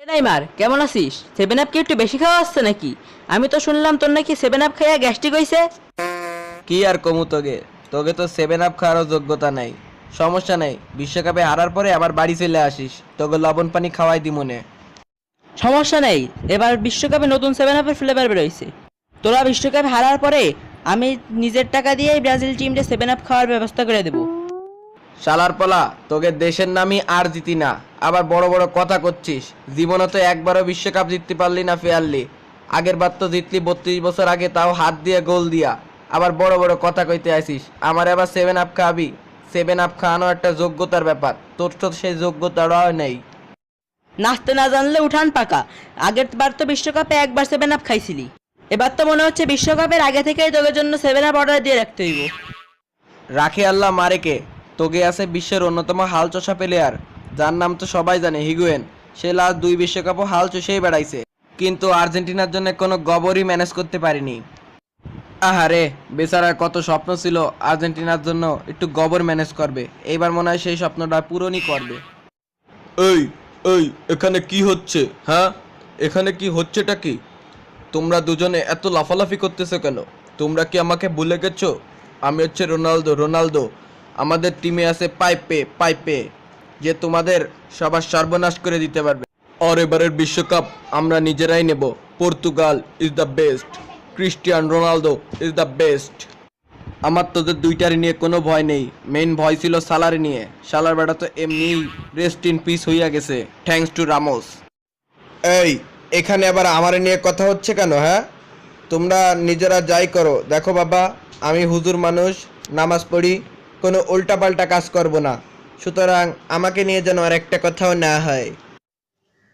Neymar, কেমন আছিস? Seven up কি একটু বেশি খাওয়া আসছে নাকি? আমি তো শুনলাম তোর নাকি সেভেন আপ খাইয়া গ্যাস্ট্রিক হইছে। কি আর কমু তোকে তোকে তো সেভেন আপ খাওয়ারও যোগ্যতা নাই। সমস্যা নেই, বিশ্বকাপে হারার পরে আবার বাড়ি চলে আসিস, তোকে লবণ পানি খাওয়াই দিমনে। সমস্যা নেই, এবার বিশ্বকাপে নতুন সেভেন আপের ফ্লেভার বেরোইছে। তোরা বিশ্বকাপে হারার পরে আমি নিজের টাকা দিয়েই ব্রাজিল টিমটা সেভেন আপ খাওয়ার ব্যবস্থা করে দেবো। শালার পলা, তোকে দেশের নামই আর জিতি না, আবার বড় বড় কথা করছিস। জীবনে তো একবারও বিশ্বকাপ জিততে পারলি না ফেয়ারলি। আগের বার তো জিতলি 32 বছর আগে, তাও হাত দিয়ে গোল দিয়া। আবার বড় বড় কথা কইতে আসিস আমার আবার সেভেন আপ খাওয়াবি? সেভেন আপ খাওয়ানো একটা যোগ্যতার ব্যাপার, তোর তো সেই যোগ্যতাটাও নেই। নাচতে না জানলে উঠান পাকা। আগের বার তো বিশ্বকাপে একবার সেভেন আপ খাইছিলি, এবার তো মনে হচ্ছে বিশ্বকাপের আগে থেকেই তোদের জন্য সেভেন আপ অর্ডার দিয়ে রাখতে হইব। রাখে আল্লাহ মারেকে, তোকে আছে বিশ্বের অন্যতম হাল চষা প্লেয়ার, যার নাম তো সবাই জানে, হিগুয়েন। সে লাস্ট 2 বিশ্বকাপও হাল চষেই বেড়াইছে, কিন্তু আর্জেন্টিনার জন্য কোনো গবরই ম্যানেজ করতে পারিনি। আহারে, বেচারার কত স্বপ্ন ছিল আর্জেন্টিনার জন্য একটু গবর ম্যানেজ করবে, এইবার মনে হয় সেই স্বপ্নটা পূরণই করবে। এই এই এখানে কি হচ্ছে? হ্যাঁ, এখানে কি হচ্ছেটা কি? তোমরা দুজনে এত লাফালাফি করতেছো কেন? তোমরা কি আমাকে ভুলে গেছো? আমি হচ্ছে রোনালদো। রোনালদো আমাদের টিমে আছে পাইপে পাইপে, যে তোমাদের সবার সর্বনাশ করে দিতে পারবে। আর এবারের বিশ্বকাপ আমরা নিজেরাই নেব। Portugal is the best, Cristian Ronaldo is the best. আমার তোদের দুইটারই নিয়ে কোনো ভয় নেই, মেইন ভয় ছিল সালার নিয়ে। সালার বেটা তো এমনি রেস্ট ইন পিস হইয়া গেছে, থ্যাঙ্কস টু রামোস। এই, এখানে আবার আমার নিয়ে কথা হচ্ছে কেন? হ্যাঁ, তোমরা নিজেরা যাই করো। দেখো বাবা, আমি হুজুর মানুষ, নামাজ পড়ি, কোনো উল্টাপাল্টা কাজ করব না, সুতরাং আমাকে নিয়ে যেন আর একটা কথাও না হয়।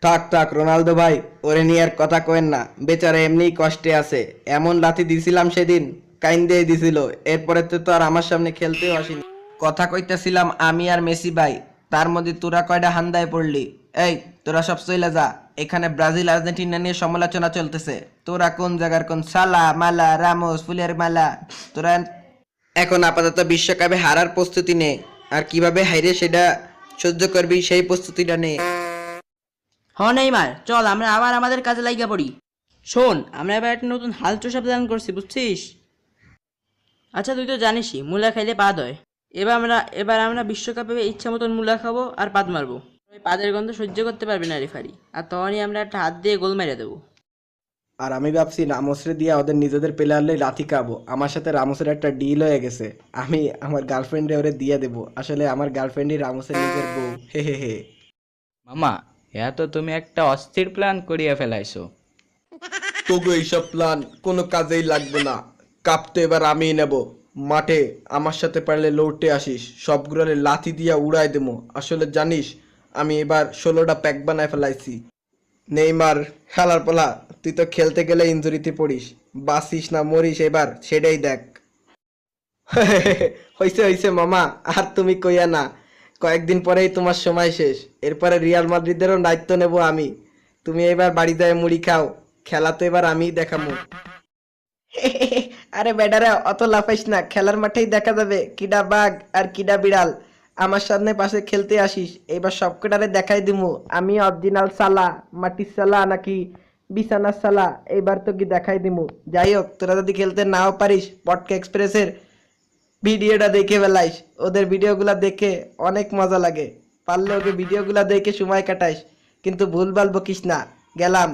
থাক থাক রোনালদো ভাই, ওরে নিয়ে আর কথা কয়েন না, বেচারা এমনিই কষ্টে আছে। এমন লাথি দিছিলাম সেদিন, কাইন্দেই দিছিল, এরপরে তো আর আমার সামনে খেলতেও আসেনি। কথা কইতেছিলাম আমি আর মেসি ভাই, তার মধ্যে তোরা কয়টা হান্দায় পড়লি? এই, তোরা সব চইলা যা, এখানে ব্রাজিল আর্জেন্টিনা নিয়ে সমালোচনা চলতেছে। তোরা কোন জায়গার কোন সালা মালা রামোস ফুলের মালা? তোরা এখন আপাতত বিশ্বকাপে হারার প্রস্তুতি নে, আর কিভাবে হাইরে সেটা সহ্য করবি সেই প্রস্তুতিটা নে। হ নেইমার, চল আমরা আবার আমাদের কাজে লাগিয়া পড়ি। শোন, আমরা এবার একটা নতুন হাল চষা প্ল্যান করছি, বুঝছিস? আচ্ছা, তুই তো জানিসই মূলা খাইলে পাদ হয়। এবার আমরা বিশ্বকাপে ইচ্ছা মতন মূলা খাবো আর পাদ মারবো। ওই পাদের গন্ধ সহ্য করতে পারবে না রেফারি, আর তখনই আমরা একটা হাত দিয়ে গোল মেরে দেবো। আর আমি ভাবছি রামোসরে দিয়ে ওদের নিজেদের প্লেয়ারলে লাথি খাবো। আমার সাথে রামোসের একটা ডিল হয়ে গেছে, আমি আমার গার্লফ্রেন্ডে ওরে দিয়ে দেবো। আসলে আমার গার্লফ্রেন্ডই রামোসের নিজের বউ। হে হে হে। মামা, এ তো তুমি একটা অস্থির প্ল্যান করিয়া ফেলাইছো। তোগো এইসব প্ল্যান কোনো কাজেই লাগবে না, কাপ তো এবার আমিই নেব। মাঠে আমার সাথে পারলে লড়তে আসিস, সবগুলোরে লাথি দিয়া উড়াই দেবো। আসলে জানিস, আমি এবার 16টা প্যাক বানায় ফেলাইছি। নেইমার খেলার পালা, তুই তো খেলতে গেলে ইনজুরিতে পড়িস, বাঁচিস না মরিস এবার সেটাই দেখ। হইছে হইছে মামা, আর তুমি কইয়া না, কয়েকদিন পরেই তোমার সময় শেষ, এরপরে রিয়াল মাদ্রিদেরও দায়িত্ব নেব আমি। তুমি এবার বাড়ি যায় মুড়ি খাও, খেলা তো এবার আমিই দেখামু। আরে বেটারা অত লাফাইস না, খেলার মাঠেই দেখা যাবে কিডা বাঘ আর কিডা বিড়াল। আমার সামনে পাশে খেলতে আসিস, এবার সবকটারে দেখাই দিমু আমি অরিজিনাল সালা, মাটির সালা নাকি বিছানার সালা, এবার তো কি দেখাই দিমু। যাই হোক, তোরা যদি খেলতে নাও পারিস, পটকা এক্সপ্রেসের ভিডিওটা দেখে বেলাইস, ওদের ভিডিওগুলা দেখে অনেক মজা লাগে। পারলে ওকে ভিডিওগুলা দেখে সময় কাটাইস, কিন্তু ভুলভাল বকিস না। গেলাম।